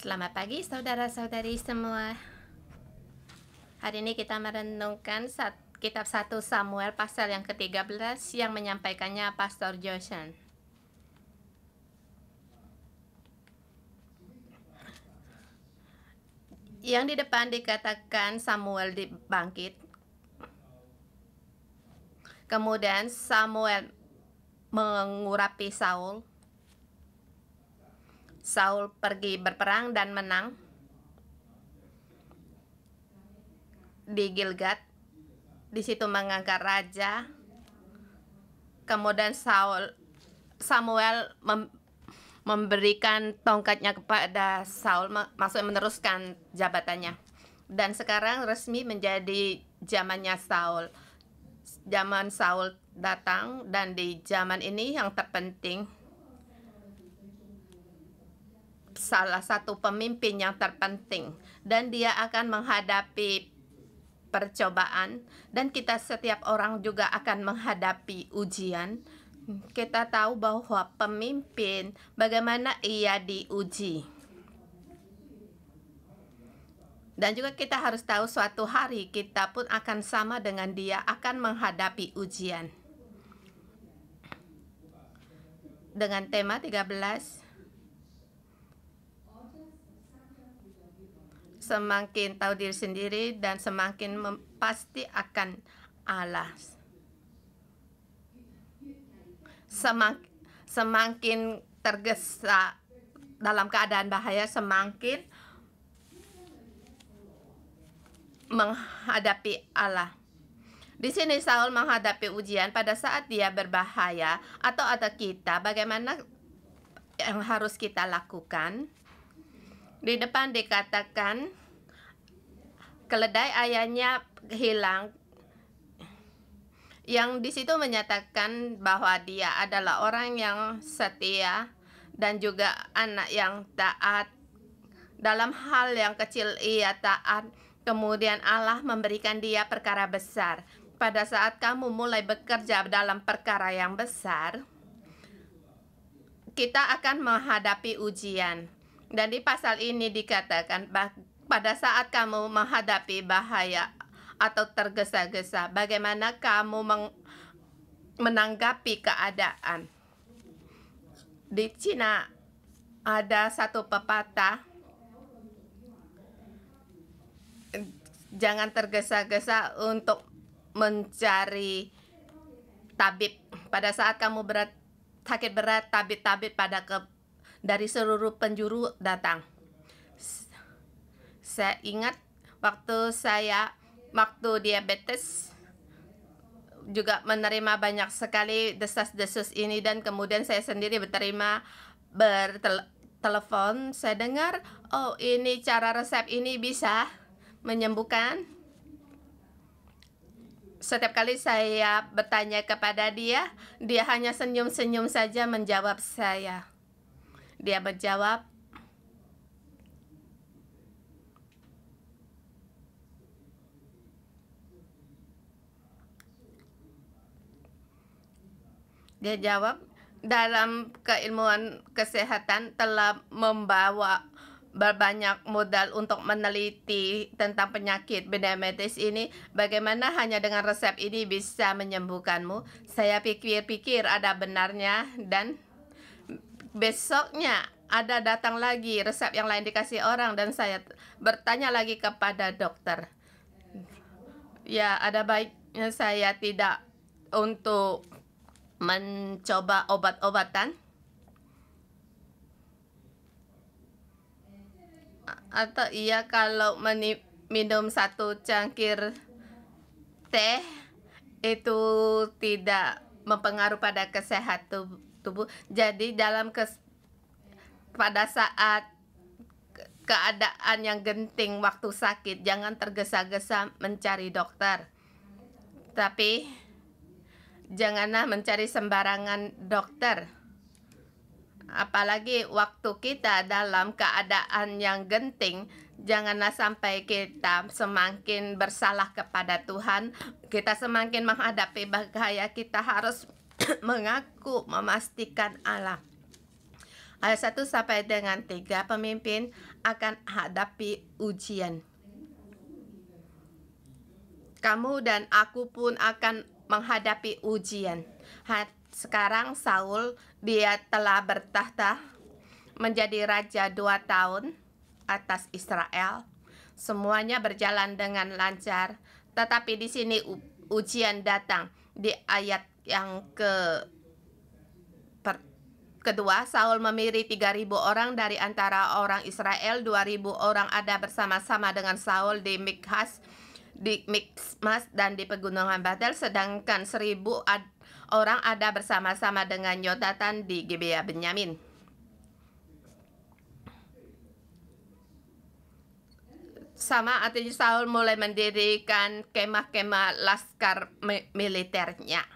Selamat pagi saudara-saudari semua. Hari ini kita merenungkan kitab 1 Samuel pasal yang ke-13 yang menyampaikannya Pastor Joshan. Yang di depan dikatakan Samuel dibangkit. Kemudian Samuel mengurapi Saul. Saul pergi berperang dan menang di Gilgad. Di situ mengangkat raja. Kemudian Samuel memberikan tongkatnya kepada Saul, maksudnya meneruskan jabatannya. Dan sekarang resmi menjadi zamannya Saul. Zaman Saul datang, dan di zaman ini yang terpenting, salah satu pemimpin yang terpenting, dan dia akan menghadapi percobaan, dan kita setiap orang juga akan menghadapi ujian. Kita tahu bahwa pemimpin, bagaimana ia diuji. Dan juga kita harus tahu suatu hari kita pun akan sama dengan dia, akan menghadapi ujian. Dengan tema 13, semakin tahu diri sendiri dan semakin pasti akan Allah. Semakin tergesa dalam keadaan bahaya, semakin menghadapi Allah. Di sini Saul menghadapi ujian pada saat dia berbahaya, atau kita, bagaimana yang harus kita lakukan? Di depan dikatakan keledai ayahnya hilang, yang di situ menyatakan bahwa dia adalah orang yang setia dan juga anak yang taat. Dalam hal yang kecil ia taat, kemudian Allah memberikan dia perkara besar. Pada saat kamu mulai bekerja dalam perkara yang besar, kita akan menghadapi ujian. Dan di pasal ini dikatakan pada saat kamu menghadapi bahaya atau tergesa-gesa, bagaimana kamu menanggapi keadaan. Di Cina ada satu pepatah, jangan tergesa-gesa untuk mencari tabib. Pada saat kamu sakit berat, tabib-tabib dari seluruh penjuru datang. Saya ingat waktu diabetes juga menerima banyak sekali desas-desus ini, dan kemudian saya sendiri bertelepon. Saya dengar, oh ini cara resep ini bisa menyembuhkan. Setiap kali saya bertanya kepada dia hanya senyum-senyum saja menjawab saya. Dia menjawab, dalam keilmuan kesehatan telah membawa berbanyak modal untuk meneliti tentang penyakit diabetes ini. Bagaimana hanya dengan resep ini bisa menyembuhkanmu? Saya pikir-pikir ada benarnya, dan besoknya ada datang lagi resep yang lain dikasih orang, dan saya bertanya lagi kepada dokter. Ya, ada baiknya saya tidak untuk mencoba obat-obatan, atau kalau minum satu cangkir teh itu tidak mempengaruhi pada kesehatan tubuh. Jadi pada saat keadaan yang genting waktu sakit, jangan tergesa-gesa mencari dokter. Tapi janganlah mencari sembarangan dokter. Apalagi waktu kita dalam keadaan yang genting, janganlah sampai kita semakin bersalah kepada Tuhan. Kita semakin menghadapi bahaya, kita harus mengaku, memastikan Allah. Ayat 1 sampai dengan 3, pemimpin akan hadapi ujian. Kamu dan aku pun akan menghadapi ujian. Sekarang Saul, dia telah bertahta menjadi raja 2 tahun atas Israel. Semuanya berjalan dengan lancar. Tetapi di sini ujian datang di ayat yang kedua. Saul memilih 3.000 orang dari antara orang Israel. 2.000 orang ada bersama-sama dengan Saul di Mikmas dan di pegunungan Betel, sedangkan 1.000 orang ada bersama-sama dengan Yonatan di Gibea Benyamin. Sama artinya Saul mulai mendirikan kemah-kemah laskar militernya.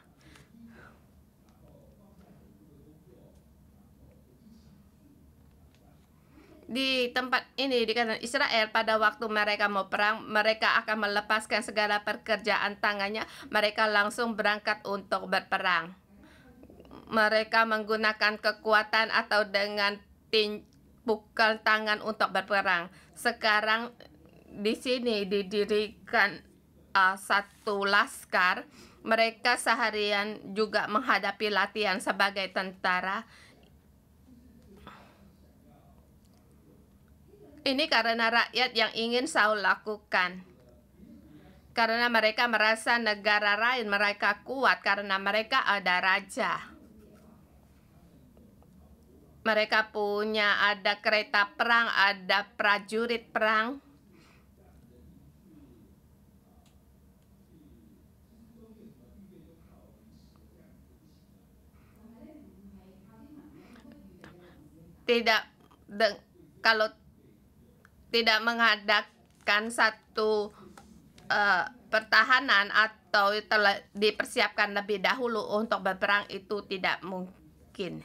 Di tempat ini dikatakan Israel pada waktu mereka mau perang, mereka akan melepaskan segala pekerjaan tangannya. Mereka langsung berangkat untuk berperang. Mereka menggunakan kekuatan atau dengan pukul tangan untuk berperang. Sekarang di sini didirikan satu laskar. Mereka seharian juga menghadapi latihan sebagai tentara. Ini karena rakyat yang ingin Saul lakukan. Karena mereka merasa negara lain mereka kuat karena mereka ada raja. Mereka punya ada kereta perang, ada prajurit perang. Kalau tidak mengadakan satu pertahanan atau telah dipersiapkan lebih dahulu untuk berperang, itu tidak mungkin.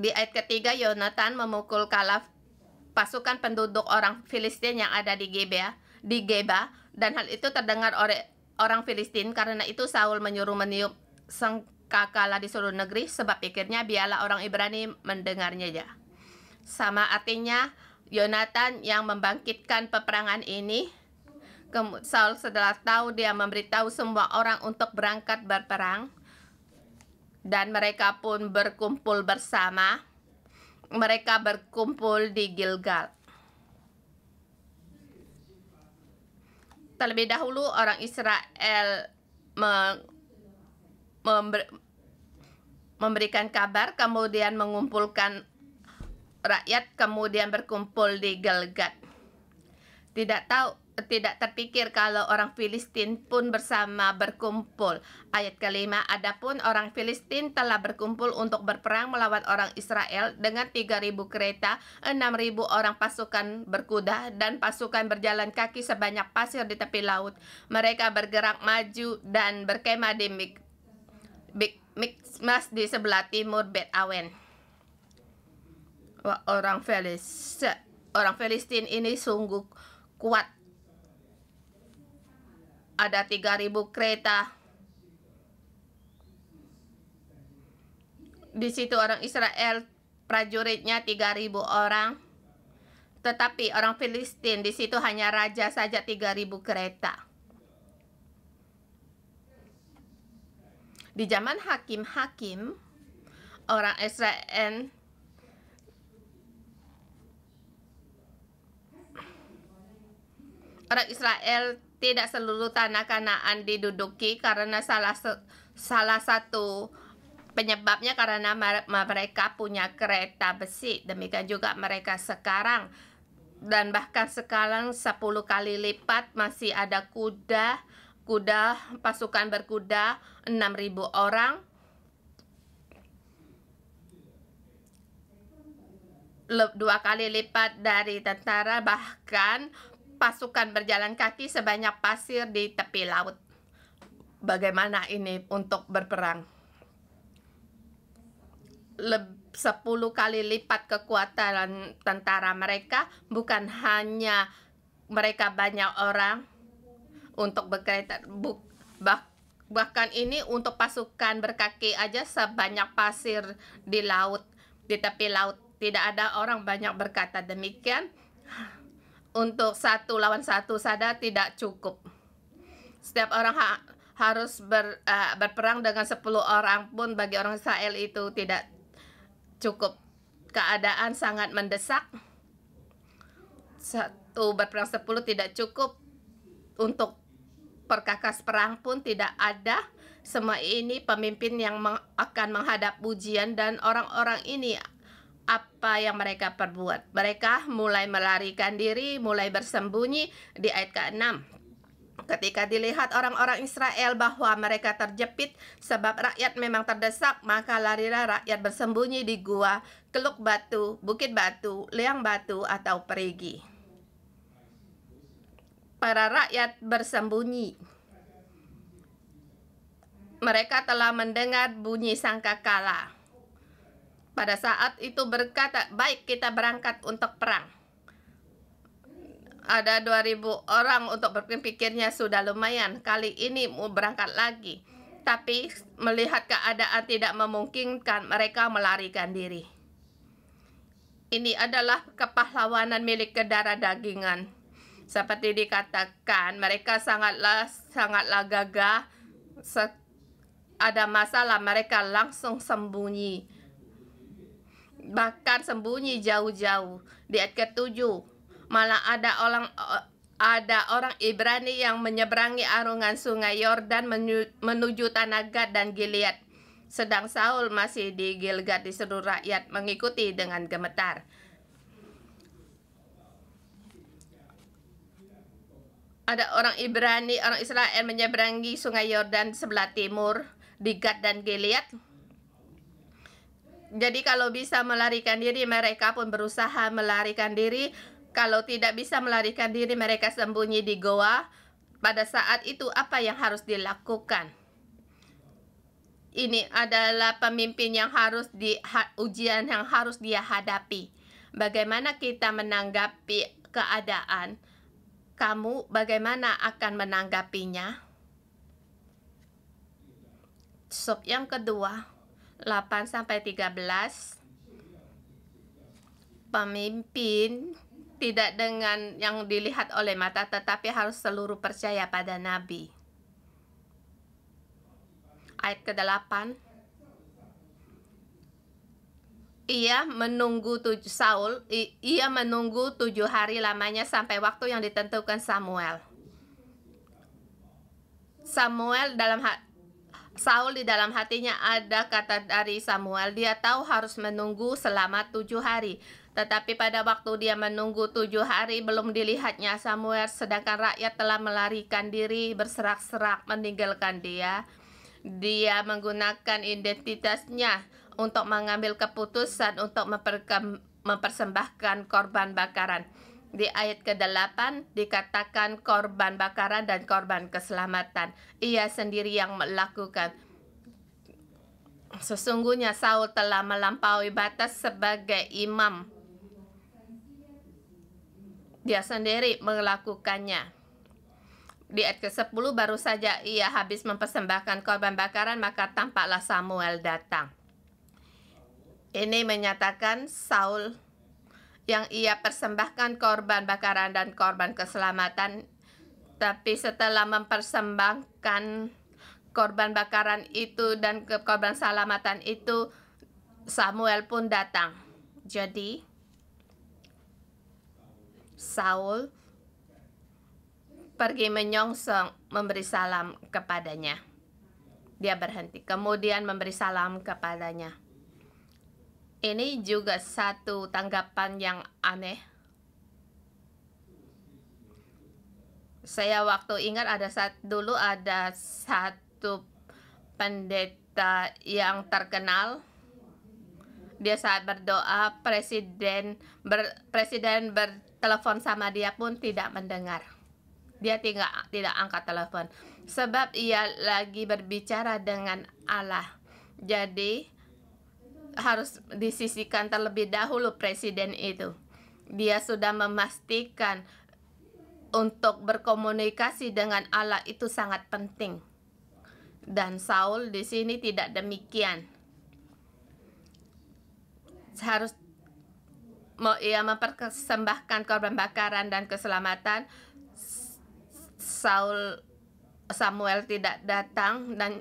Di ayat ketiga, Yonatan memukul kalah pasukan penduduk orang Filistin yang ada di Geba, dan hal itu terdengar oleh orang Filistin. Karena itu Saul menyuruh meniup sangkakala di seluruh negeri, sebab pikirnya biarlah orang Ibrani mendengarnya ya. Sama artinya Yonatan yang membangkitkan peperangan ini. Saul setelah tahu, dia memberitahu semua orang untuk berangkat berperang. Dan mereka pun berkumpul bersama. Mereka berkumpul di Gilgal. Terlebih dahulu orang Israel memberikan kabar, kemudian mengumpulkan rakyat, kemudian berkumpul di Gilgal. Tidak terpikir kalau orang Filistin pun bersama berkumpul. Ayat kelima, adapun orang Filistin telah berkumpul untuk berperang melawan orang Israel dengan 3.000 kereta, 6.000 orang pasukan berkuda, dan pasukan berjalan kaki sebanyak pasir di tepi laut. Mereka bergerak maju dan berkemah di Mikmas di sebelah timur Bet Awen. Orang Filistin ini sungguh kuat. Ada 3.000 kereta. Di situ orang Israel prajuritnya 3.000 orang. Tetapi orang Filistin di situ hanya raja saja 3.000 kereta. Di zaman hakim-hakim, orang Israel tidak seluruh tanah Kanaan diduduki karena salah satu penyebabnya karena mereka punya kereta besi. Demikian juga mereka sekarang, dan bahkan sekarang 10 kali lipat masih ada kuda, pasukan berkuda 6.000 orang. 2 kali lipat dari tentara, bahkan pasukan berjalan kaki sebanyak pasir di tepi laut. Bagaimana ini untuk berperang? 10 kali lipat kekuatan tentara mereka. Bukan hanya mereka banyak orang untuk berkereta, Bahkan ini untuk pasukan berkaki aja sebanyak pasir di laut, di tepi laut. Tidak ada orang banyak berkata demikian. Untuk 1 lawan 1 saja tidak cukup. Setiap orang harus berperang dengan 10 orang pun bagi orang Israel itu tidak cukup. Keadaan sangat mendesak. 1 berperang 10 tidak cukup. Untuk perkakas perang pun tidak ada. Semua ini pemimpin yang akan menghadap ujian, dan orang-orang ini apa yang mereka perbuat? Mereka mulai melarikan diri, mulai bersembunyi di ayat ke-6. Ketika dilihat orang-orang Israel bahwa mereka terjepit sebab rakyat memang terdesak, maka larilah rakyat bersembunyi di gua, keluk batu, bukit batu, liang batu, atau perigi. Para rakyat bersembunyi. Mereka telah mendengar bunyi sangkakala. Pada saat itu berkata, baik, kita berangkat untuk perang. Ada 2.000 orang, untuk berpikirnya sudah lumayan. Kali ini mau berangkat lagi. Tapi melihat keadaan tidak memungkinkan, mereka melarikan diri. Ini adalah kepahlawanan milik darah dagingan. Seperti dikatakan, mereka sangatlah gagah. Ada masalah, mereka langsung sembunyi. Bahkan sembunyi jauh-jauh. Di ayat ke-7, malah ada orang Ibrani yang menyeberangi arungan sungai Yordan menuju tanah Gad dan Gilead. Sedang Saul masih di Gilgal, di seluruh rakyat mengikuti dengan gemetar. Ada orang Ibrani, orang Israel menyeberangi sungai Yordan sebelah timur di Gad dan Gilead. Jadi kalau bisa melarikan diri, mereka pun berusaha melarikan diri. Kalau tidak bisa melarikan diri, mereka sembunyi di goa. Pada saat itu apa yang harus dilakukan? Ini adalah pemimpin yang harus ujian yang harus dia hadapi. Bagaimana kita menanggapi keadaan? Kamu bagaimana akan menanggapinya? Sub yang kedua, 8-13. Pemimpin tidak dengan yang dilihat oleh mata, tetapi harus seluruh percaya pada Nabi. Ayat ke-8. Ia menunggu 7 hari lamanya sampai waktu yang ditentukan Saul di dalam hatinya ada kata dari Samuel. Dia tahu harus menunggu selama 7 hari. Tetapi pada waktu dia menunggu 7 hari, belum dilihatnya Samuel, sedangkan rakyat telah melarikan diri, berserak-serak meninggalkan dia. Dia menggunakan identitasnya untuk mengambil keputusan untuk mempersembahkan korban bakaran. Di ayat ke-8 dikatakan korban bakaran dan korban keselamatan. Ia sendiri yang melakukan. Sesungguhnya Saul telah melampaui batas sebagai imam. Dia sendiri melakukannya. Di ayat ke-10 baru saja ia habis mempersembahkan korban bakaran, maka tampaklah Samuel datang. Ini menyatakan Saul yang ia persembahkan korban bakaran dan korban keselamatan. Tapi setelah mempersembahkan korban bakaran itu dan korban keselamatan itu, Samuel pun datang. Jadi Saul pergi menyongsong, memberi salam kepadanya. Dia berhenti, kemudian memberi salam kepadanya. Ini juga satu tanggapan yang aneh. Saya waktu ingat dulu ada satu pendeta yang terkenal. Dia saat berdoa, presiden bertelepon sama dia pun tidak mendengar. Dia tidak angkat telepon sebab ia lagi berbicara dengan Allah. Jadi harus disisihkan terlebih dahulu presiden itu. Dia sudah memastikan untuk berkomunikasi dengan Allah itu sangat penting. Dan Saul di sini tidak demikian. Harus ia mempersembahkan korban bakaran dan keselamatan. Samuel tidak datang, dan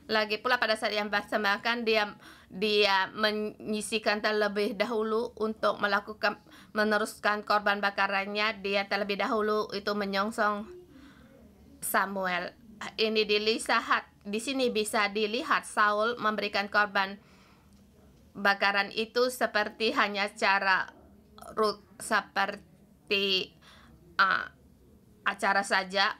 lagi pula pada saat yang mempersembahkan dia menyisikan terlebih dahulu untuk meneruskan korban bakarannya. Dia terlebih dahulu itu menyongsong Samuel. Ini di sini bisa dilihat Saul memberikan korban bakaran itu seperti hanya cara seperti acara saja.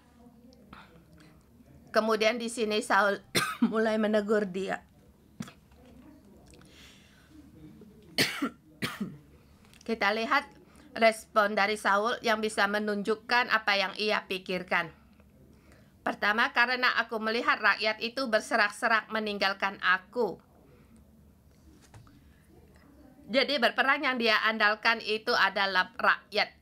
Kemudian di sini Saul mulai menegur dia. Kita lihat respon dari Saul yang bisa menunjukkan apa yang ia pikirkan. Pertama, karena aku melihat rakyat itu berserak-serak meninggalkan aku. Jadi berperang yang dia andalkan itu adalah rakyat.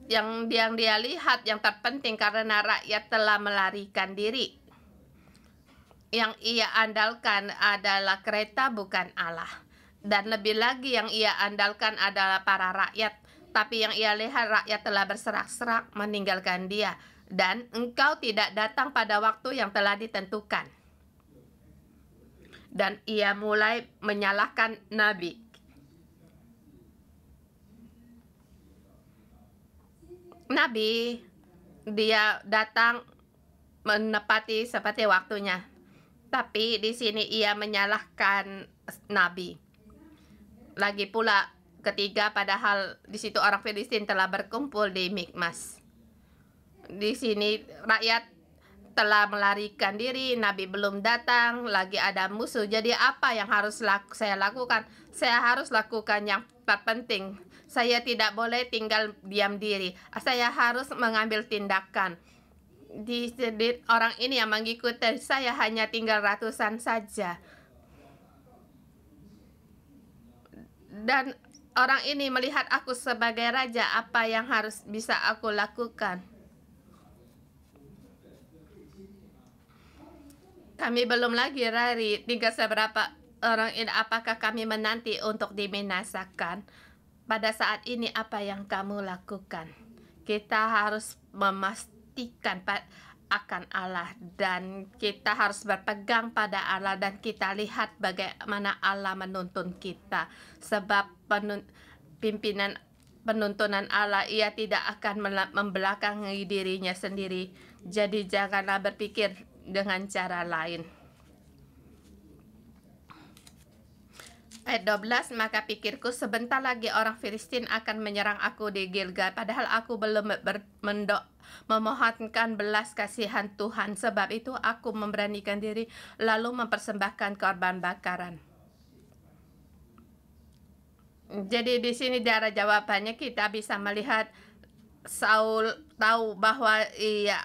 Yang dia lihat yang terpenting karena rakyat telah melarikan diri. Yang ia andalkan adalah kereta, bukan Allah. Dan lebih lagi yang ia andalkan adalah para rakyat. Tapi yang ia lihat rakyat telah berserak-serak meninggalkan dia. Dan engkau tidak datang pada waktu yang telah ditentukan. Dan ia mulai menyalahkan Nabi. Nabi, dia datang menepati seperti waktunya. Tapi di sini ia menyalahkan Nabi. Lagi pula ketiga, padahal di situ orang Filistin telah berkumpul di Mikmas. Di sini rakyat telah melarikan diri, Nabi belum datang, lagi ada musuh. Jadi apa yang harus saya lakukan? Saya harus lakukan yang terpenting. Saya tidak boleh tinggal diam diri. Saya harus mengambil tindakan. Orang ini yang mengikuti saya hanya tinggal ratusan saja. Dan orang ini melihat aku sebagai raja, apa yang harus bisa aku lakukan? Kami belum lagi lari, tinggal seberapa orang ini, apakah kami menanti untuk dibinasakan? Pada saat ini apa yang kamu lakukan? Kita harus memastikan akan Allah, dan kita harus berpegang pada Allah, dan kita lihat bagaimana Allah menuntun kita. Sebab penuntunan Allah, ia tidak akan membelakangi dirinya sendiri. Jadi janganlah berpikir dengan cara lain. Ayat 12, maka pikirku sebentar lagi orang Filistin akan menyerang aku di Gilgal, padahal aku belum memohonkan belas kasihan Tuhan. Sebab itu aku memberanikan diri lalu mempersembahkan korban bakaran. Jadi di sini dari jawabannya kita bisa melihat Saul tahu bahwa ia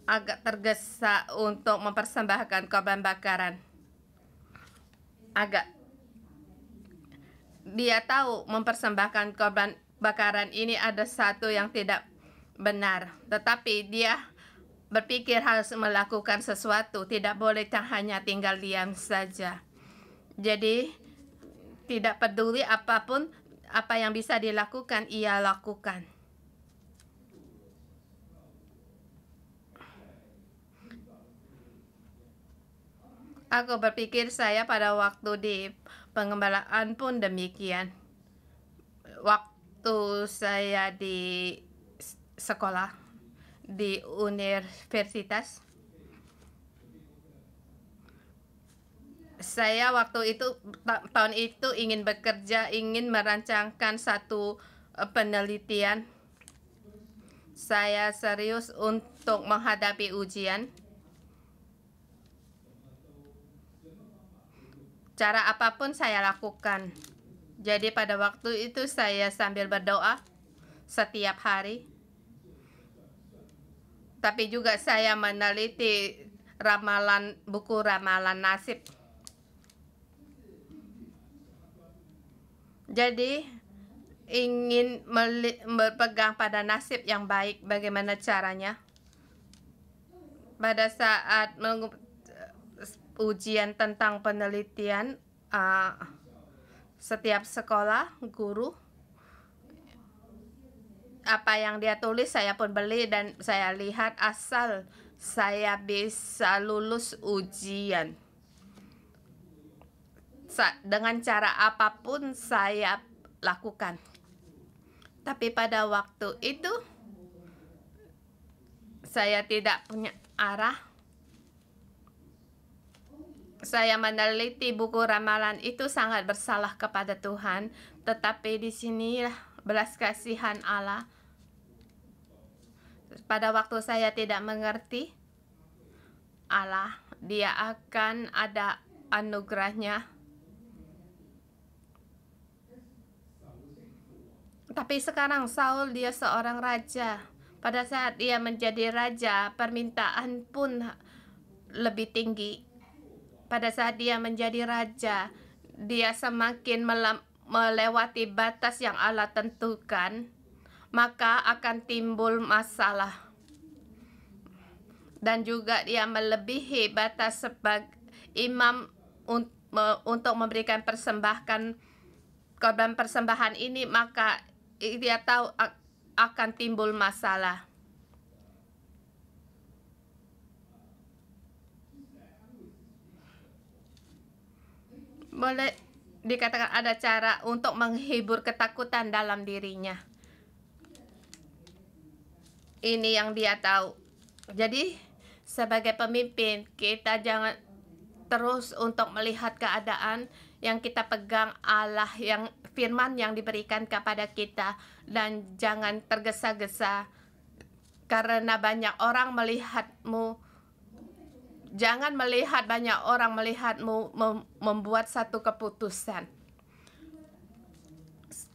agak tergesa untuk mempersembahkan korban bakaran. Dia tahu mempersembahkan korban bakaran ini ada satu yang tidak benar, tetapi dia berpikir harus melakukan sesuatu, tidak boleh hanya tinggal diam saja. Jadi tidak peduli apapun apa yang bisa dilakukan, ia lakukan. Aku berpikir saya pada waktu di pengembalaan pun demikian. Waktu saya di sekolah di universitas, saya waktu itu tahun itu ingin bekerja, ingin merancangkan satu penelitian. Saya serius untuk menghadapi ujian. Cara apapun saya lakukan. Jadi pada waktu itu saya sambil berdoa setiap hari. Tapi juga saya meneliti buku ramalan nasib. Jadi ingin berpegang pada nasib yang baik. Bagaimana caranya? pada saat ujian tentang penelitian, setiap sekolah guru apa yang dia tulis saya pun beli dan saya lihat asal saya bisa lulus ujian. Dengan cara apapun saya lakukan. Tapi pada waktu itu saya tidak punya arah. Saya meneliti buku ramalan itu sangat bersalah kepada Tuhan, tetapi di sinilah belas kasihan Allah. Pada waktu saya tidak mengerti Allah, dia akan ada anugerahnya. Tapi sekarang Saul dia seorang raja. Pada saat dia menjadi raja, permintaan pun lebih tinggi. Pada saat dia menjadi raja, dia semakin melewati batas yang Allah tentukan, maka akan timbul masalah. Dan juga dia melebihi batas sebagai imam untuk memberikan korban persembahan ini, maka dia tahu akan timbul masalah. Boleh dikatakan ada cara untuk menghibur ketakutan dalam dirinya. Ini yang dia tahu. Jadi sebagai pemimpin kita jangan terus untuk melihat keadaan yang kita pegang Allah, yang firman yang diberikan kepada kita, dan jangan tergesa-gesa karena banyak orang melihatmu. Jangan melihat banyak orang melihatmu membuat satu keputusan.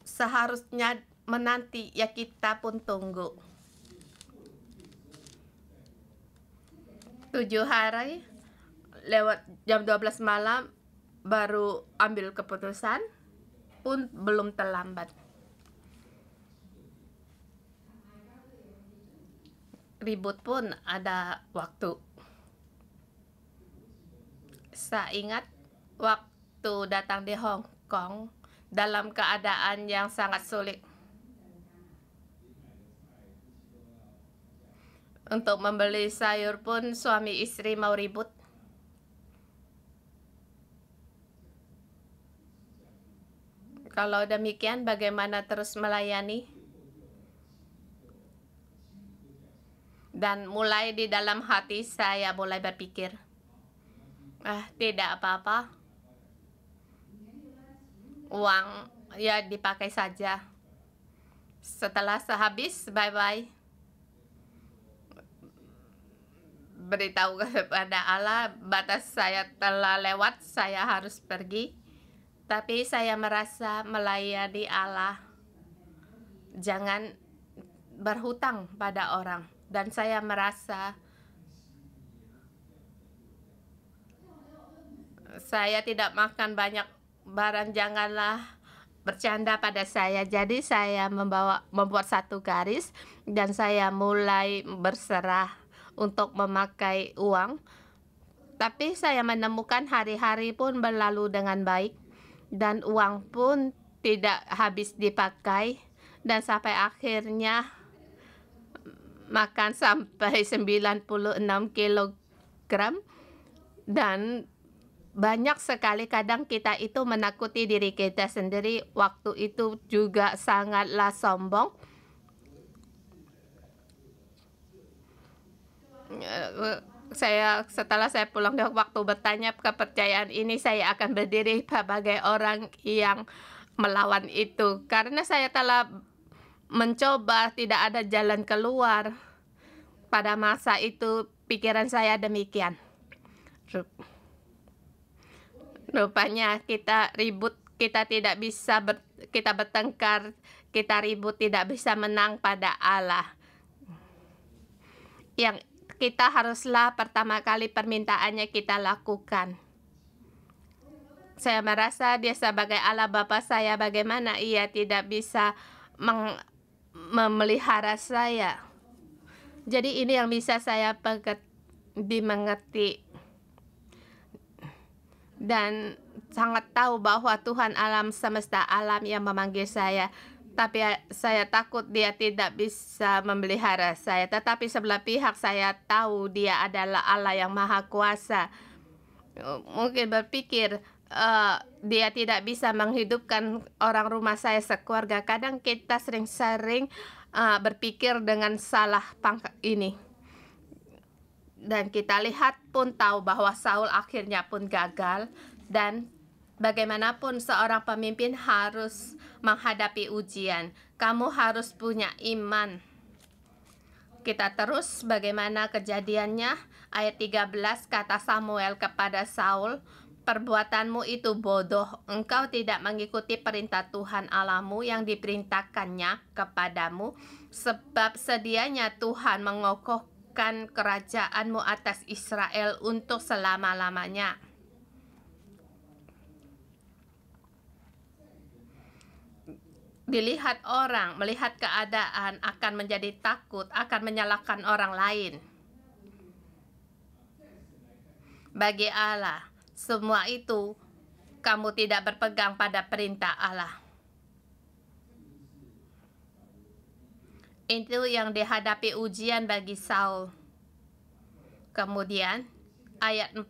Seharusnya menanti, ya kita pun tunggu. 7 hari lewat jam 12 malam baru ambil keputusan pun belum terlambat. Ribut pun ada waktu. Saya ingat waktu datang di Hong Kong dalam keadaan yang sangat sulit. Untuk membeli sayur pun suami istri mau ribut. Kalau demikian bagaimana terus melayani? Dan mulai di dalam hati saya mulai berpikir, tidak apa-apa. Uang ya dipakai saja. Setelah sehabis, bye-bye. Beritahu kepada Allah, batas saya telah lewat, saya harus pergi. Tapi saya merasa melayani Allah. Jangan berhutang pada orang. Dan saya merasa saya tidak makan banyak barang, janganlah bercanda pada saya. Jadi saya membuat satu garis dan saya mulai berserah untuk memakai uang. Tapi saya menemukan hari-hari pun berlalu dengan baik dan uang pun tidak habis dipakai, dan sampai akhirnya makan sampai 96 kilogram. Dan banyak sekali kadang kita itu menakuti diri kita sendiri. Waktu itu juga sangatlah sombong. Setelah saya pulang dari waktu bertanya kepercayaan ini, saya akan berdiri sebagai orang yang melawan itu. Karena saya telah mencoba, tidak ada jalan keluar. Pada masa itu pikiran saya demikian. Rupanya kita ribut, kita tidak bisa kita bertengkar, kita ribut tidak bisa menang pada Allah. Yang kita haruslah pertama kali permintaannya kita lakukan. Saya merasa dia sebagai Allah Bapa saya, bagaimana ia tidak bisa memelihara saya. Jadi ini yang bisa saya dimengerti dan sangat tahu bahwa Tuhan alam semesta alam yang memanggil saya. Tapi saya takut dia tidak bisa memelihara saya. Tetapi sebelah pihak saya tahu dia adalah Allah yang Maha Kuasa. Mungkin berpikir dia tidak bisa menghidupkan orang rumah saya sekeluarga. Kadang kita sering-sering berpikir dengan salah pangkat ini. Dan kita lihat pun tahu bahwa Saul akhirnya pun gagal. Dan bagaimanapun seorang pemimpin harus menghadapi ujian. Kamu harus punya iman. Kita terus bagaimana kejadiannya. Ayat 13 kata Samuel kepada Saul, perbuatanmu itu bodoh. Engkau tidak mengikuti perintah Tuhan Allahmu yang diperintahkannya kepadamu. Sebab sedianya Tuhan mengokohkan kerajaanmu atas Israel untuk selama-lamanya. Dilihat orang, melihat keadaan akan menjadi takut, akan menyalahkan orang lain. Bagi Allah, semua itu kamu tidak berpegang pada perintah Allah. Itu yang dihadapi ujian bagi Saul. Kemudian ayat 14,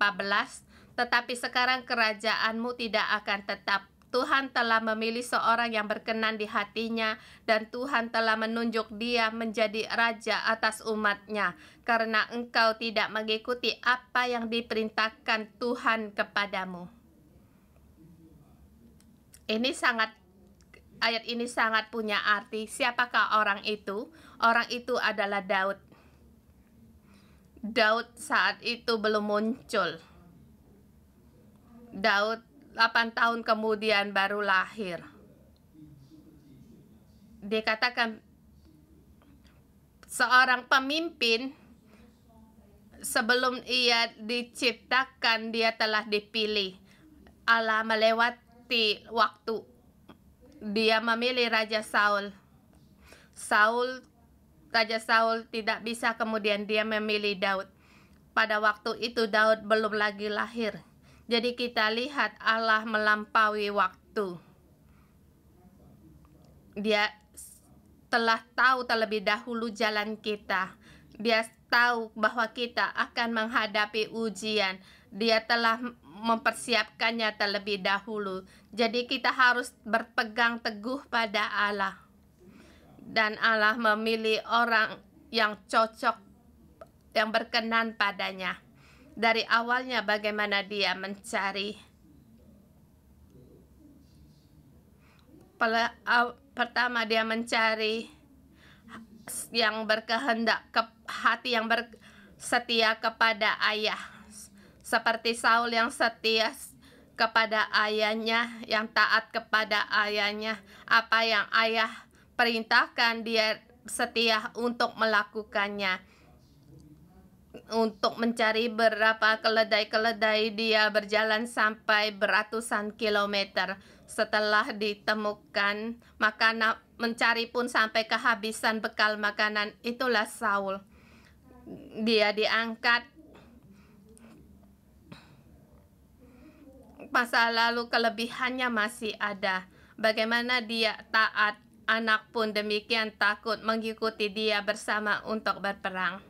tetapi sekarang kerajaanmu tidak akan tetap. Tuhan telah memilih seorang yang berkenan di hatinya, dan Tuhan telah menunjuk dia menjadi raja atas umatnya, karena engkau tidak mengikuti apa yang diperintahkan Tuhan kepadamu. Ayat ini sangat punya arti. Siapakah orang itu? Orang itu adalah Daud. Daud saat itu belum muncul. Daud 8 tahun kemudian baru lahir. Dikatakan seorang pemimpin sebelum ia diciptakan dia telah dipilih. Allah melewati waktu. Dia memilih Raja Saul. Raja Saul tidak bisa kemudian dia memilih Daud. Pada waktu itu Daud belum lagi lahir. Jadi kita lihat Allah melampaui waktu. Dia telah tahu terlebih dahulu jalan kita. Dia tahu bahwa kita akan menghadapi ujian. Dia telah mempersiapkannya terlebih dahulu. Jadi kita harus berpegang teguh pada Allah. Dan Allah memilih orang yang cocok, yang berkenan padanya. Dari awalnya bagaimana dia mencari. Pertama dia mencari yang berkehendak, hati yang setia kepada ayah. Seperti Saul yang setia kepada ayahnya, yang taat kepada ayahnya. Apa yang ayah perintahkan dia setia untuk melakukannya. Untuk mencari berapa keledai-keledai dia berjalan sampai beratusan kilometer. Setelah ditemukan makanan, mencari pun sampai kehabisan bekal makanan. Itulah Saul. Dia diangkat. Masa lalu kelebihannya masih ada. Bagaimana dia taat, anak pun demikian takut mengikuti dia bersama untuk berperang.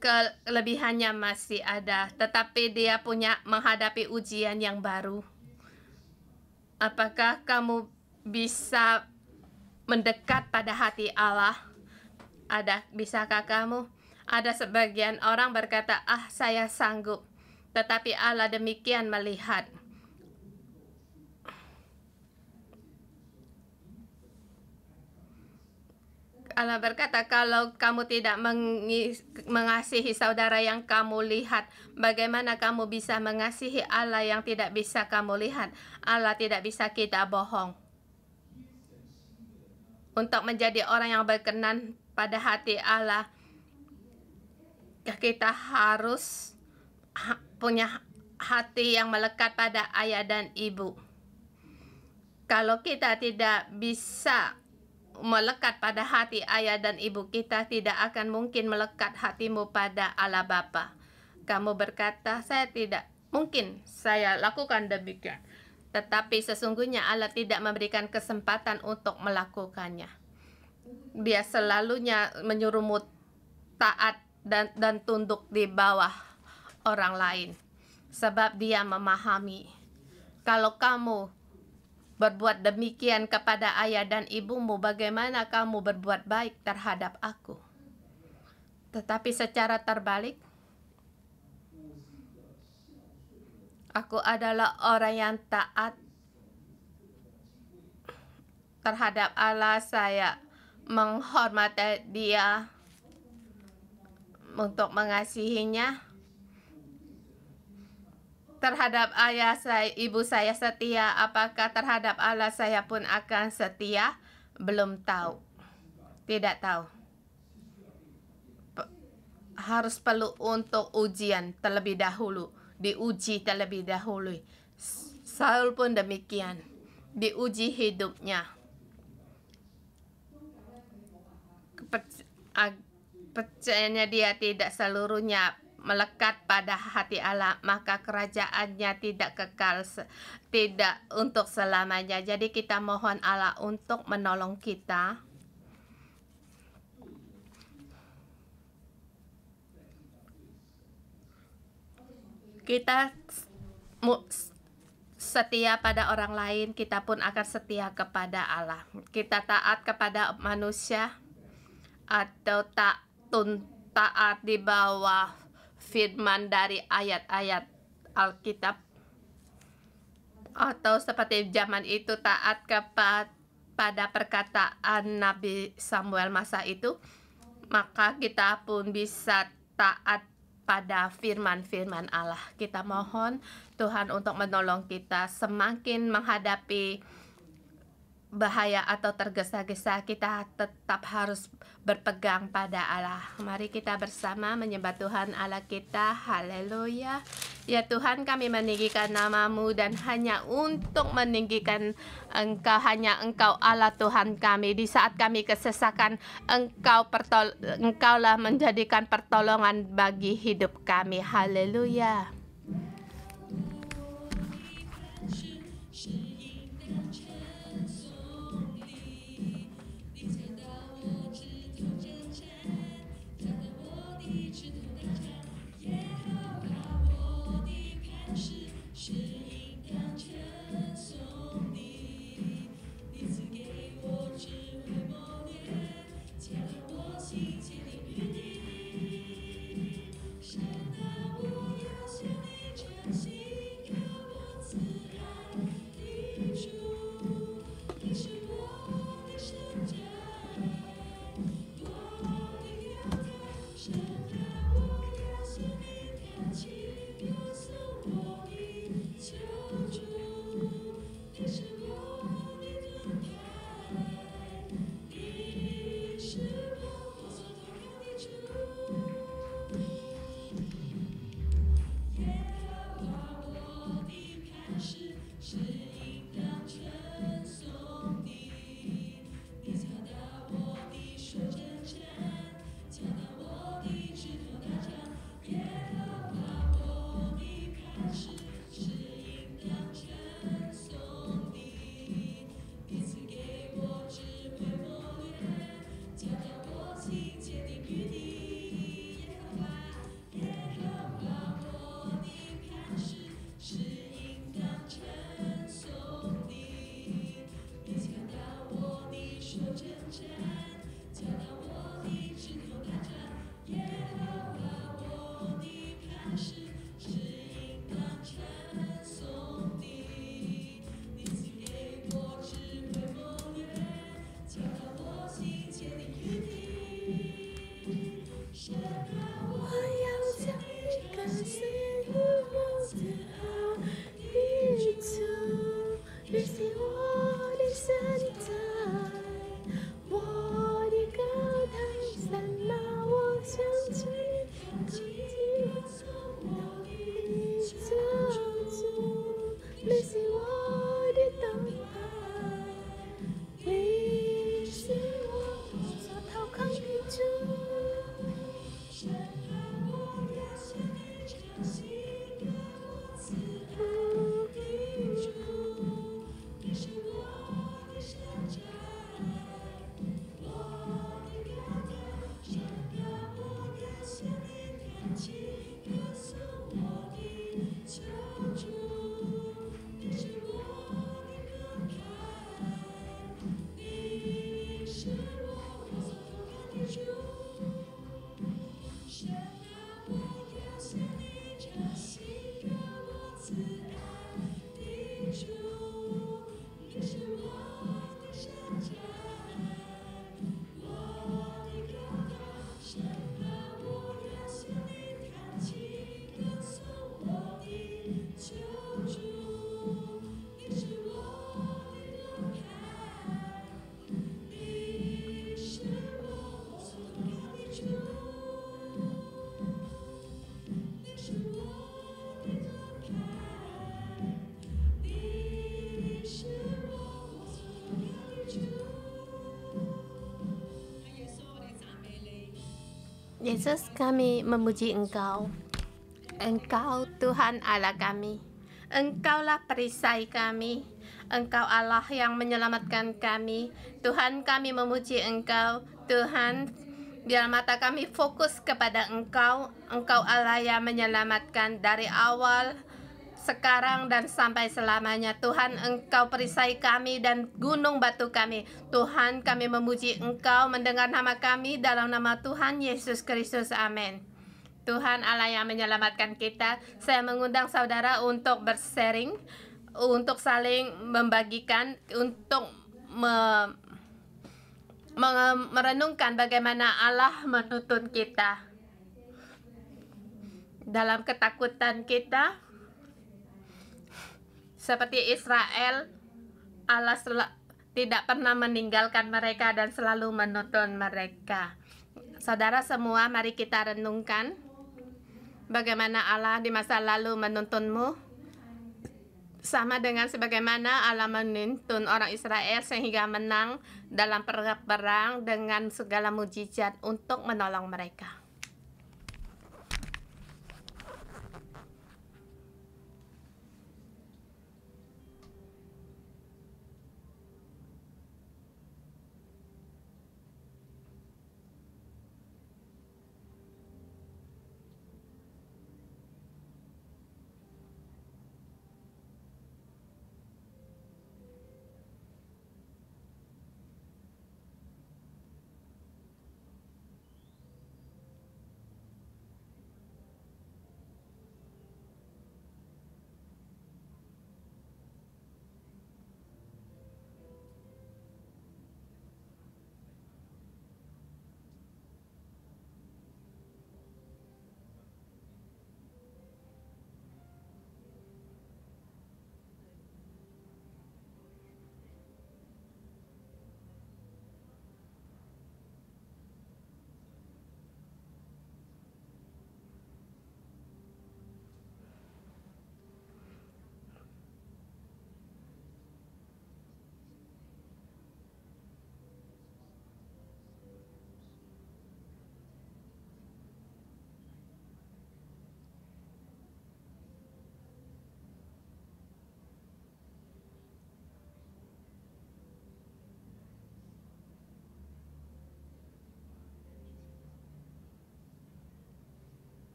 Kelebihannya masih ada, tetapi dia punya menghadapi ujian yang baru. Apakah kamu bisa mendekat pada hati Allah? Bisakah kamu? Ada sebagian orang berkata, saya sanggup. Tetapi Allah demikian melihat. Allah berkata, kalau kamu tidak mengasihi saudara yang kamu lihat, bagaimana kamu bisa mengasihi Allah yang tidak bisa kamu lihat? Allah tidak bisa kita bohong. Untuk menjadi orang yang berkenan pada hati Allah, kita harus punya hati yang melekat pada ayah dan ibu. Kalau kita tidak bisa melekat pada hati ayah dan ibu kita, tidak akan mungkin melekat hatimu pada Allah Bapa. Kamu berkata, saya tidak mungkin saya lakukan demikian. Tetapi sesungguhnya Allah tidak memberikan kesempatan untuk melakukannya. Dia selalunya menyuruhmu taat dan tunduk di bawah orang lain. Sebab dia memahami, kalau kamu berbuat demikian kepada ayah dan ibumu, bagaimana kamu berbuat baik terhadap aku? Tetapi secara terbalik, aku adalah orang yang taat terhadap Allah. Saya menghormati Dia untuk mengasihinya. Terhadap ayah saya, ibu saya setia. Apakah terhadap Allah saya pun akan setia? Belum tahu. Tidak tahu. Harus perlu untuk ujian terlebih dahulu. Diuji terlebih dahulu. Saul pun demikian. Diuji hidupnya. Percayanya dia tidak seluruhnya melekat pada hati Allah, maka kerajaannya tidak kekal, tidak untuk selamanya. Jadi kita mohon Allah untuk menolong kita. Kita setia pada orang lain, kita pun akan setia kepada Allah. Kita taat kepada manusia atau taat di bawah firman dari ayat-ayat Alkitab, atau seperti zaman itu taat kepada perkataan Nabi Samuel masa itu, maka kita pun bisa taat pada firman-firman Allah. Kita mohon Tuhan untuk menolong kita semakin menghadapi bahaya atau tergesa-gesa, kita tetap harus berpegang pada Allah. Mari kita bersama menyembah Tuhan Allah kita. Haleluya. Ya Tuhan, kami meninggikan nama-Mu, dan hanya untuk meninggikan Engkau, hanya Engkau Allah Tuhan kami. Di saat kami kesesakan, Engkaulah menjadikan pertolongan bagi hidup kami. Haleluya. Yesus, kami memuji Engkau. Engkau Tuhan Allah kami. Engkaulah perisai kami. Engkau Allah yang menyelamatkan kami. Tuhan, kami memuji Engkau. Tuhan, biar mata kami fokus kepada Engkau. Engkau Allah yang menyelamatkan dari awal, sekarang, dan sampai selamanya. Tuhan, Engkau perisai kami dan gunung batu kami. Tuhan, kami memuji Engkau, mendengar nama kami dalam nama Tuhan Yesus Kristus. Amin. Tuhan Allah yang menyelamatkan kita, saya mengundang saudara untuk bersharing, untuk saling membagikan, untuk merenungkan bagaimana Allah menuntun kita. Dalam ketakutan kita, seperti Israel, Allah tidak pernah meninggalkan mereka dan selalu menuntun mereka. Saudara semua, mari kita renungkan bagaimana Allah di masa lalu menuntunmu, sama dengan sebagaimana Allah menuntun orang Israel sehingga menang dalam perang dengan segala mujizat untuk menolong mereka.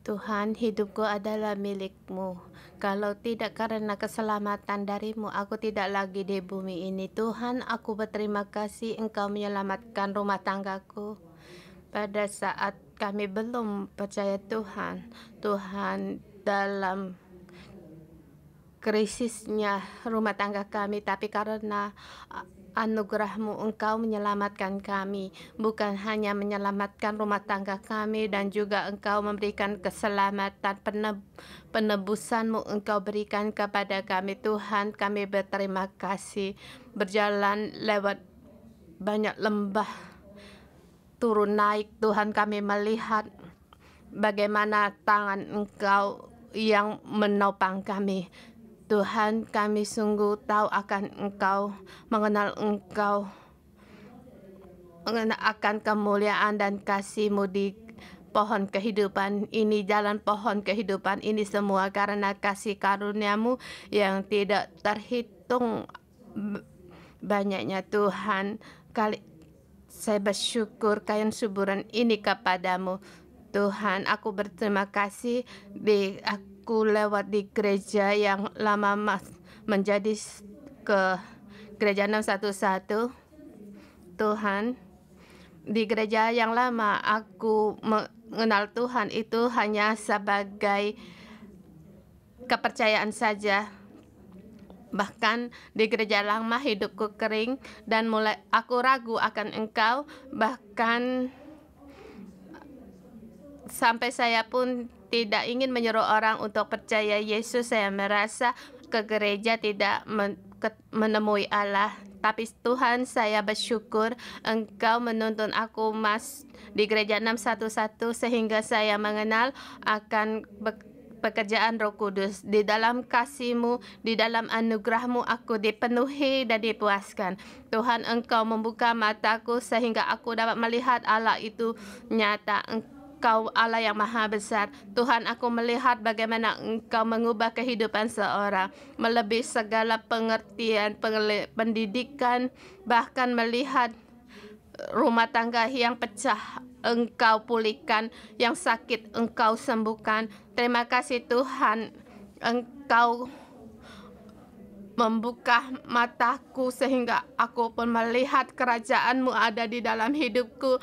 Tuhan, hidupku adalah milik-Mu. Kalau tidak karena keselamatan dari-Mu, aku tidak lagi di bumi ini. Tuhan, aku berterima kasih Engkau menyelamatkan rumah tanggaku pada saat kami belum percaya Tuhan. Tuhan, dalam krisisnya rumah tangga kami, tapi karena anugerah-Mu Engkau menyelamatkan kami, bukan hanya menyelamatkan rumah tangga kami, dan juga Engkau memberikan keselamatan, penebusan-Mu Engkau berikan kepada kami. Tuhan, kami berterima kasih. Berjalan lewat banyak lembah turun naik, Tuhan, kami melihat bagaimana tangan Engkau yang menopang kami. Tuhan, kami sungguh tahu akan Engkau, mengenal Engkau, mengenal akan kemuliaan dan kasih-Mu di pohon kehidupan ini, jalan pohon kehidupan ini, semua karena kasih karunia-Mu yang tidak terhitung banyaknya. Tuhan, saya bersyukur kalian suburan ini kepadamu. Tuhan, aku berterima kasih aku lewat di gereja yang lama menjadi ke gereja 611. Tuhan, di gereja yang lama aku mengenal Tuhan itu hanya sebagai kepercayaan saja. Bahkan di gereja lama hidupku kering dan mulai aku ragu akan Engkau, bahkan sampai saya pun tidak ingin menyuruh orang untuk percaya Yesus. Saya merasa ke gereja tidak menemui Allah. Tapi Tuhan, saya bersyukur Engkau menuntun aku di gereja 611 sehingga saya mengenal akan pekerjaan Roh Kudus. Di dalam kasih-Mu, di dalam anugerah-Mu, aku dipenuhi dan dipuaskan. Tuhan, Engkau membuka mataku sehingga aku dapat melihat Allah itu nyata. Engkau Allah yang maha besar. Tuhan, aku melihat bagaimana Engkau mengubah kehidupan seorang, melebihi segala pengertian, pendidikan, bahkan melihat rumah tangga yang pecah Engkau pulihkan, yang sakit Engkau sembuhkan. Terima kasih Tuhan, Engkau membuka mataku sehingga aku pun melihat kerajaan-Mu ada di dalam hidupku.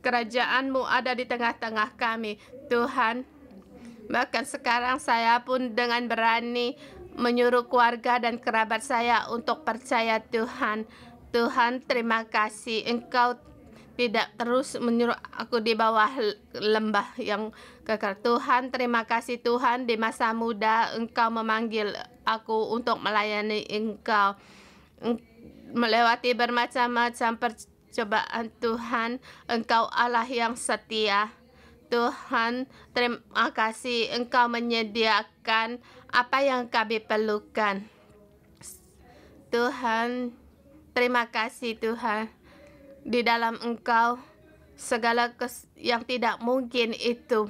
Kerajaan-Mu ada di tengah-tengah kami. Tuhan, bahkan sekarang saya pun dengan berani menyuruh keluarga dan kerabat saya untuk percaya Tuhan. Tuhan, terima kasih Engkau tidak terus menyuruh aku di bawah lembah yang kekal. Tuhan, terima kasih Tuhan, di masa muda Engkau memanggil aku untuk melayani Engkau, melewati bermacam-macam percobaan. Tuhan, Engkau Allah yang setia. Tuhan, terima kasih Engkau menyediakan apa yang kami perlukan. Tuhan, terima kasih Tuhan. Di dalam Engkau segala yang tidak mungkin itu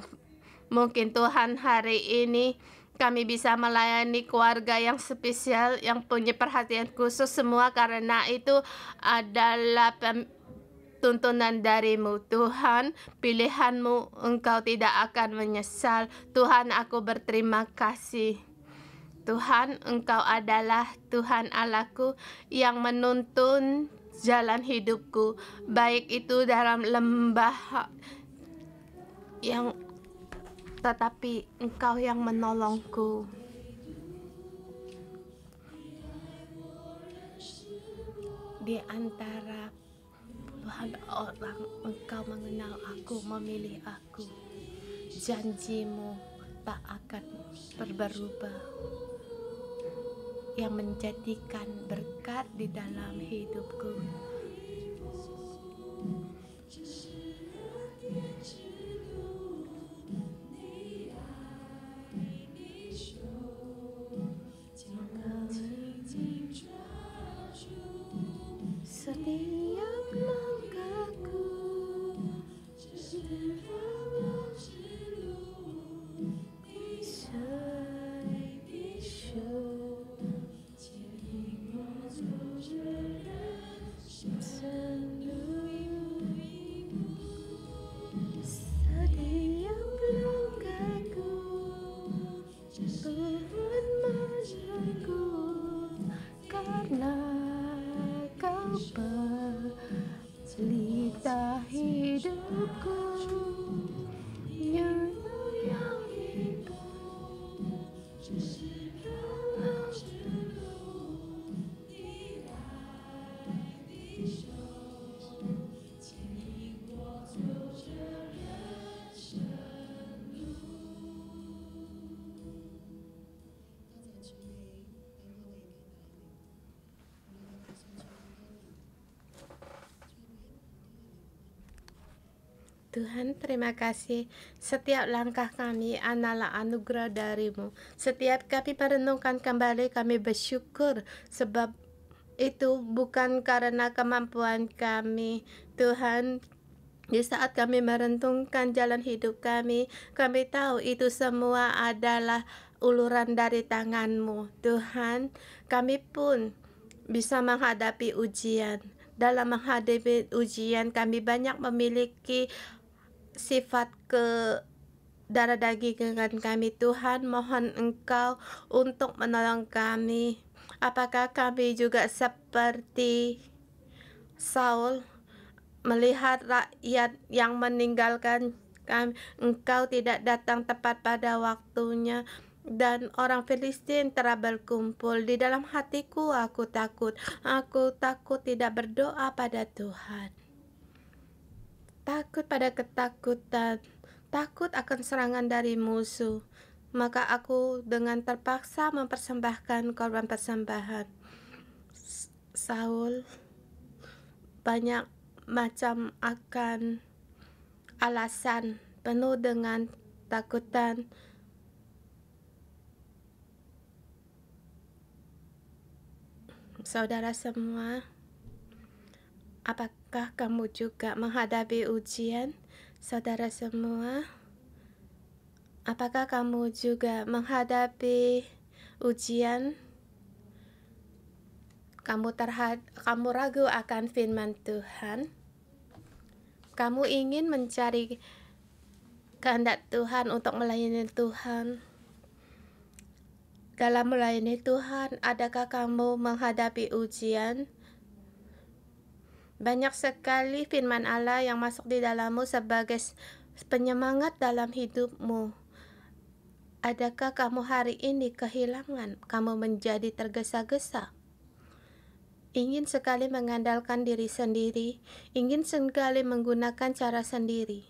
mungkin. Tuhan, hari ini kami bisa melayani keluarga yang spesial, yang punya perhatian khusus, semua karena itu adalah tuntunan dari-Mu. Tuhan, pilihan-Mu, Engkau tidak akan menyesal. Tuhan, aku berterima kasih. Tuhan, Engkau adalah Tuhan Allahku yang menuntun jalan hidupku, baik itu dalam lembah tetapi Engkau yang menolongku. Di antara puluhan orang Engkau mengenal aku, memilih aku. Janji-Mu tak akan berubah, yang menjadikan berkat di dalam hidupku. Setiap langkahku Tuhan, terima kasih. Setiap langkah kami adalah anugerah dari-Mu. Setiap kami merenungkan kembali, kami bersyukur sebab itu bukan karena kemampuan kami. Tuhan, di saat kami merenungkan jalan hidup kami tahu itu semua adalah uluran dari tangan-Mu. Tuhan, kami pun bisa menghadapi ujian. Dalam menghadapi ujian, kami banyak memiliki sifat ke darah dagingan kami. Tuhan, mohon Engkau untuk menolong kami. Apakah kami juga seperti Saul, melihat rakyat yang meninggalkan kami, Engkau tidak datang tepat pada waktunya, dan orang Filistin telah berkumpul. Di dalam hatiku aku takut tidak berdoa pada Tuhan. Takut pada ketakutan, takut akan serangan dari musuh. Maka aku dengan terpaksa mempersembahkan korban persembahan. Saul banyak macam akan alasan penuh dengan takutan. Saudara semua, apakah kamu juga menghadapi ujian? Saudara semua, apakah kamu juga menghadapi ujian? Kamu ragu akan firman Tuhan? Kamu ingin mencari kehendak Tuhan untuk melayani Tuhan? Dalam melayani Tuhan, adakah kamu menghadapi ujian? Banyak sekali firman Allah yang masuk di dalammu sebagai penyemangat dalam hidupmu. Adakah kamu hari ini kehilangan? Kamu menjadi tergesa-gesa? Ingin sekali mengandalkan diri sendiri, ingin sekali menggunakan cara sendiri,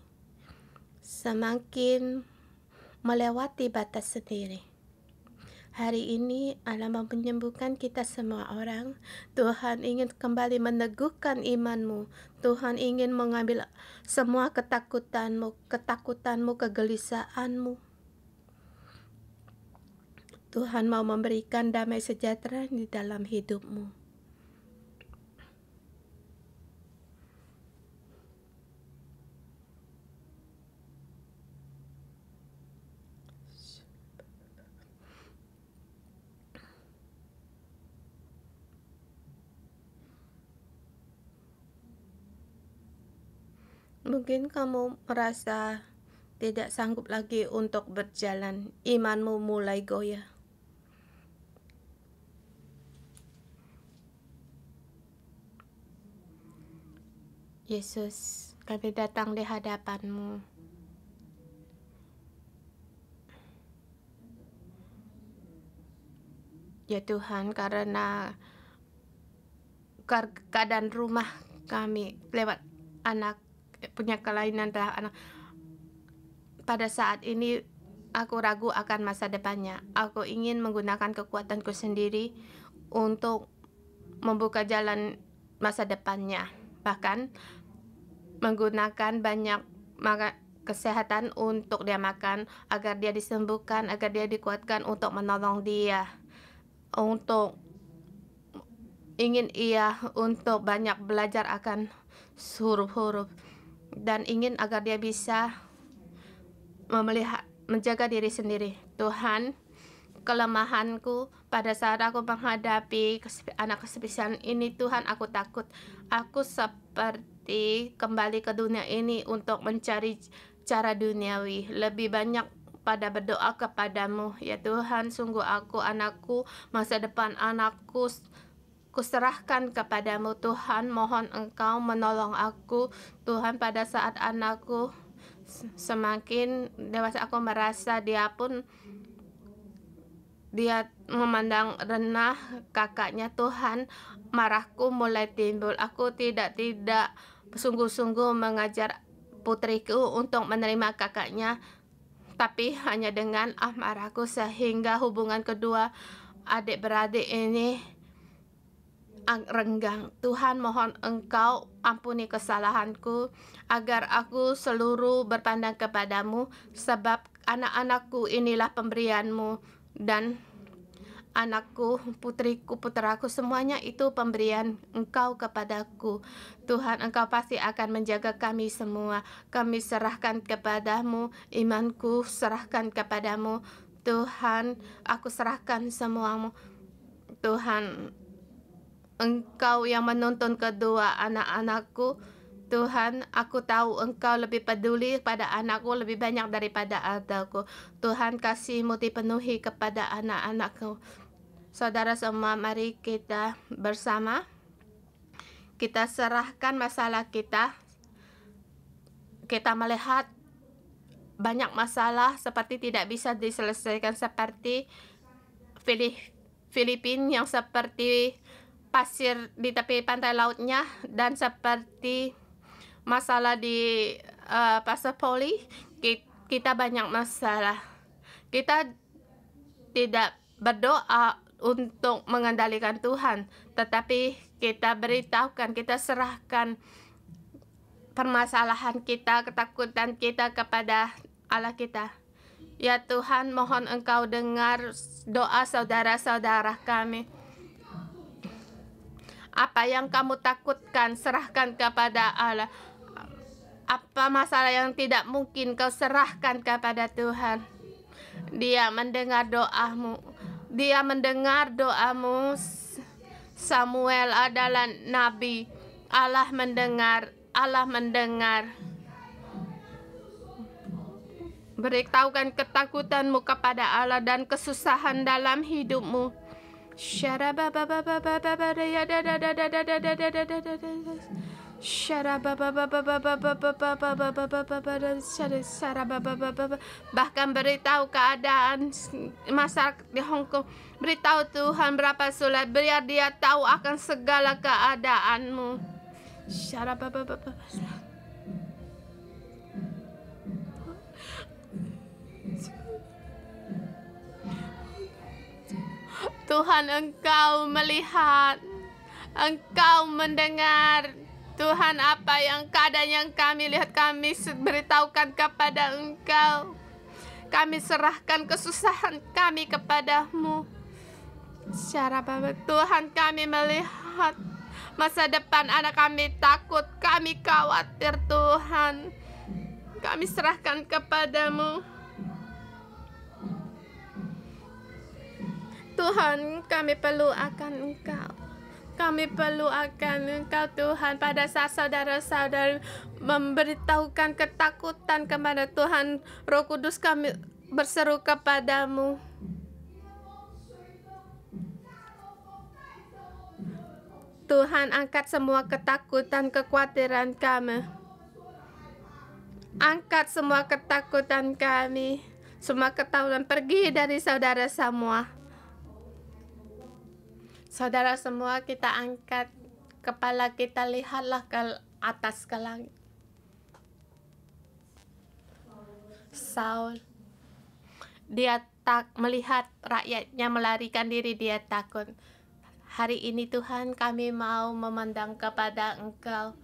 semakin melewati batas sendiri. Hari ini Allah mau menyembuhkan kita semua orang. Tuhan ingin kembali meneguhkan imanmu. Tuhan ingin mengambil semua ketakutanmu, kegelisahanmu. Tuhan mau memberikan damai sejahtera di dalam hidupmu. Mungkin kamu merasa tidak sanggup lagi untuk berjalan, imanmu mulai goyah. Yesus, kami datang di hadapan-Mu. Ya Tuhan, karena keadaan rumah kami lewat anak punya kelainan terhadap anak. Pada saat ini aku ragu akan masa depannya. Aku ingin menggunakan kekuatanku sendiri untuk membuka jalan masa depannya. Bahkan menggunakan banyak kesehatan untuk dia makan, agar dia disembuhkan, agar dia dikuatkan untuk menolong dia. Ingin ia untuk banyak belajar akan huruf-huruf, dan ingin agar dia bisa menjaga diri sendiri. Tuhan, kelemahanku pada saat aku menghadapi anak kesepian ini, Tuhan, aku takut. Aku seperti kembali ke dunia ini untuk mencari cara duniawi. Lebih banyak pada berdoa kepadamu. Ya Tuhan, sungguh aku, anakku, masa depan anakku, kuserahkan kepadamu. Tuhan, mohon Engkau menolong aku. Tuhan, pada saat anakku semakin dewasa, aku merasa dia memandang rendah kakaknya. Tuhan, marahku mulai timbul. Aku tidak sungguh-sungguh mengajar putriku untuk menerima kakaknya, tapi hanya dengan amarahku, sehingga hubungan kedua adik-beradik ini renggang. Tuhan, mohon Engkau ampuni kesalahanku, agar aku seluruh berpandang kepadamu, sebab anak-anakku inilah pemberianmu, dan anakku, putriku, putraku, semuanya itu pemberian Engkau kepadaku. Tuhan, Engkau pasti akan menjaga kami semua. Kami serahkan kepadamu, imanku serahkan kepadamu. Tuhan, aku serahkan semuamu. Tuhan, Engkau yang menuntun kedua anak-anakku. Tuhan, aku tahu Engkau lebih peduli pada anakku lebih banyak daripada adikku. Tuhan, kasih-Mu dipenuhi kepada anak-anakku. Saudara semua, mari kita bersama, kita serahkan masalah kita. Kita melihat banyak masalah seperti tidak bisa diselesaikan, seperti Filipina yang seperti pasir di tepi pantai lautnya, dan seperti masalah di Pasopoli. Kita banyak masalah. Kita tidak berdoa untuk mengendalikan Tuhan, tetapi kita beritahukan, kita serahkan permasalahan kita, ketakutan kita kepada Allah kita. Ya Tuhan, mohon Engkau dengar doa saudara-saudara kami. Apa yang kamu takutkan, serahkan kepada Allah. Apa masalah yang tidak mungkin, kau serahkan kepada Tuhan. Dia mendengar doamu. Dia mendengar doamu. Samuel adalah nabi. Allah mendengar. Allah mendengar. Beritahukan ketakutanmu kepada Allah dan kesusahan dalam hidupmu. Bahkan beritahu keadaan masyarakat di Hong Kong. Beritahu Tuhan berapa sulit, biar dia tahu akan segala keadaanmu. Tuhan, Engkau melihat, Engkau mendengar. Tuhan, apa yang keadaan yang kami lihat, kami beritahukan kepada Engkau. Kami serahkan kesusahan kami kepadamu. Tuhan, kami melihat masa depan anak kami, takut, kami khawatir. Tuhan, kami serahkan kepadamu. Tuhan, kami perlu akan Engkau. Kami perlu akan Engkau, Tuhan. Pada saat saudara-saudara memberitahukan ketakutan kepada Tuhan, Roh Kudus, kami berseru kepadamu. Tuhan, angkat semua ketakutan, kekhawatiran kami. Angkat semua ketakutan kami. Semua ketakutan pergi dari saudara semua. Saudara semua, kita angkat kepala kita, lihatlah ke atas ke langit. Saul, dia tak melihat rakyatnya melarikan diri, dia takut. Hari ini Tuhan, kami mau memandang kepada Engkau.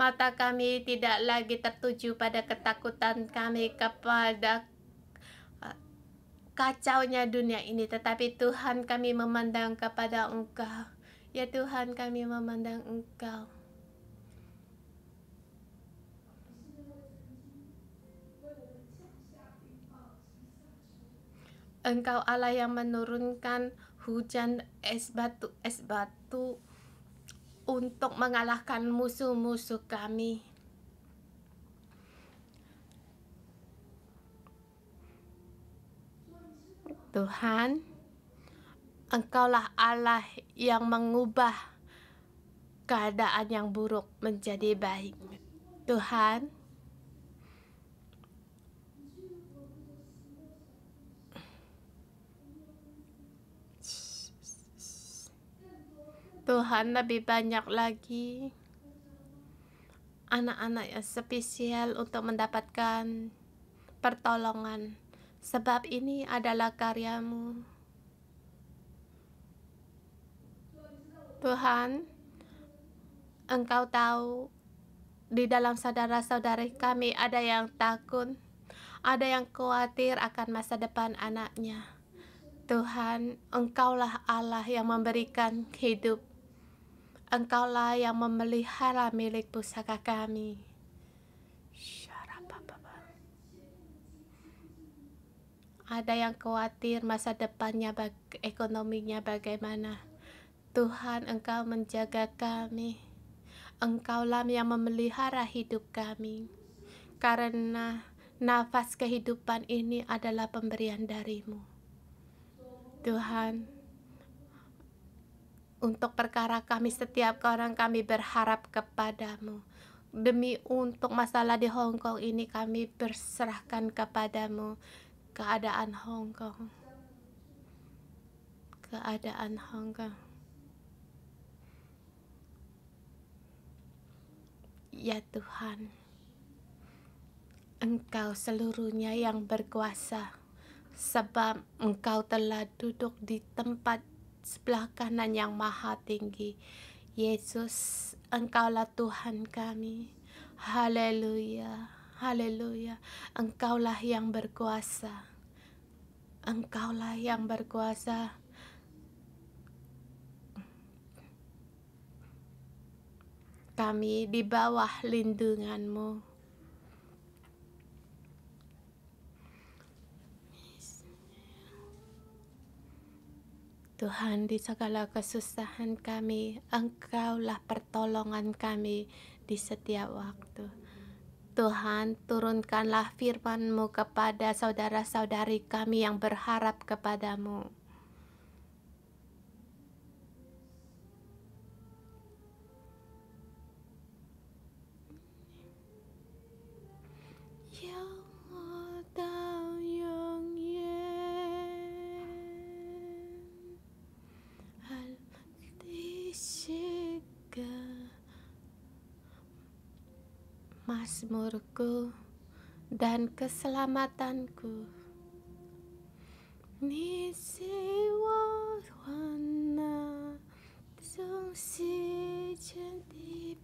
Mata kami tidak lagi tertuju pada ketakutan kami, kepada kacaunya dunia ini, tetapi Tuhan, kami memandang kepada Engkau. Ya Tuhan, kami memandang Engkau. Engkau Allah yang menurunkan hujan es batu untuk mengalahkan musuh-musuh kami. Tuhan, Engkaulah Allah yang mengubah keadaan yang buruk menjadi baik. Tuhan, Tuhan, lebih banyak lagi anak-anak yang spesial untuk mendapatkan pertolongan. Sebab ini adalah karya-Mu. Tuhan, Engkau tahu di dalam saudara-saudari kami ada yang takut, ada yang khawatir akan masa depan anaknya. Tuhan, Engkaulah Allah yang memberikan hidup. Engkaulah yang memelihara milik pusaka kami. Ada yang khawatir masa depannya, ekonominya bagaimana. Tuhan, Engkau menjaga kami. Engkaulah yang memelihara hidup kami. Karena nafas kehidupan ini adalah pemberian dari-Mu. Tuhan, untuk perkara kami, setiap orang kami berharap kepada-Mu. Demi untuk masalah di Hong Kong ini kami berserahkan kepada-Mu. Keadaan Hong Kong. Ya Tuhan, Engkau seluruhnya yang berkuasa, sebab Engkau telah duduk di tempat sebelah kanan yang maha tinggi. Yesus, Engkaulah Tuhan kami. Haleluya, haleluya. Engkaulah yang berkuasa. Engkaulah yang berkuasa. Kami di bawah lindungan-Mu. Tuhan, di segala kesusahan kami, Engkaulah pertolongan kami di setiap waktu. Tuhan, turunkanlah firman-Mu kepada saudara-saudari kami yang berharap kepada-Mu. Mazmurku dan keselamatanku. Ni siwa wana zong si cantik.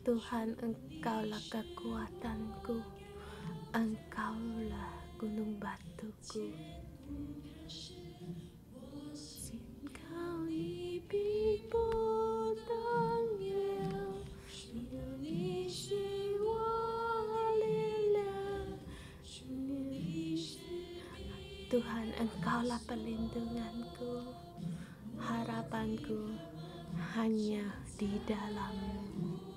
Tuhan, Engkaulah kekuatanku, Engkaulah gunung batuku. Tuhan, Engkaulah perlindunganku, harapanku hanya di dalam-Mu.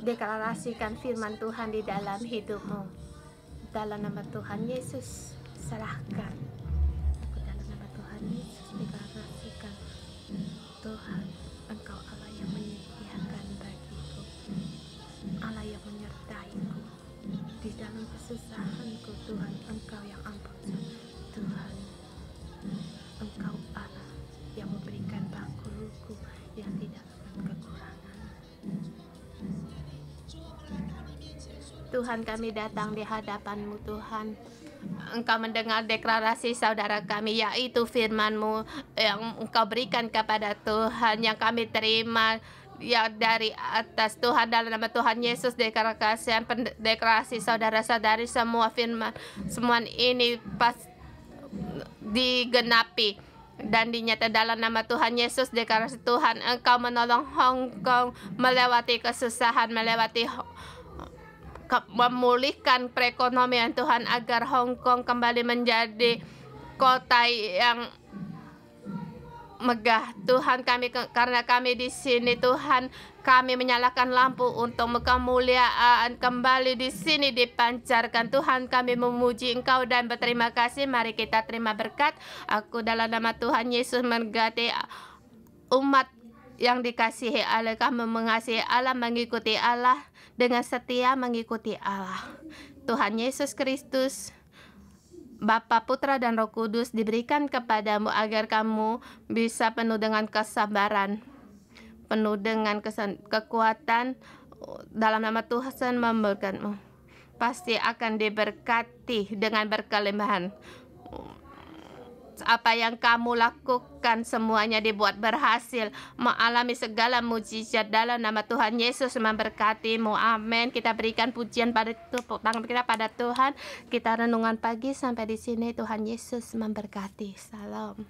Deklarasikan firman Tuhan di dalam hidupmu. Dalam nama Tuhan Yesus, serahkan. Dalam nama Tuhan Yesus, deklarasikan. Tuhan, Engkau Allah yang menyediakan bagiku, Allah yang menyertaiku di dalam kesusahanku. Tuhan, Engkau yang ampun. Tuhan, Engkau Allah yang memberikan bangkulku yang tidak kekurangan. Tuhan, kami datang di hadapan-Mu Tuhan. Engkau mendengar deklarasi saudara kami, yaitu firman-Mu yang Engkau berikan kepada Tuhan, yang kami terima ya dari atas. Tuhan, dalam nama Tuhan Yesus, deklarasi saudara-saudari, semua firman, semua ini pas digenapi dan dinyatakan dalam nama Tuhan Yesus. Deklarasi Tuhan, Engkau menolong Hong Kong melewati kesusahan, memulihkan perekonomian Tuhan, agar Hong Kong kembali menjadi kota yang megah Tuhan kami, karena kami di sini Tuhan, kami menyalakan lampu untuk kemuliaan kembali di sini dipancarkan. Tuhan, kami memuji Engkau dan berterima kasih. Mari kita terima berkat. Aku dalam nama Tuhan Yesus mengasihi umat yang dikasihi Allah. Kami mengasihi Allah, mengikuti Allah, dengan setia mengikuti Allah. Tuhan Yesus Kristus, Bapa, Putra, dan Roh Kudus diberikan kepadamu agar kamu bisa penuh dengan kesabaran, penuh dengan kekuatan. Dalam nama Tuhan memberkatmu. Pasti akan diberkati dengan berkelimpahan. Apa yang kamu lakukan semuanya dibuat berhasil, mengalami segala mujizat. Dalam nama Tuhan Yesus memberkatimu. Amin. Kita berikan pujian pada tangan kita pada Tuhan. Kita renungan pagi sampai di sini. Tuhan Yesus memberkati. Salam.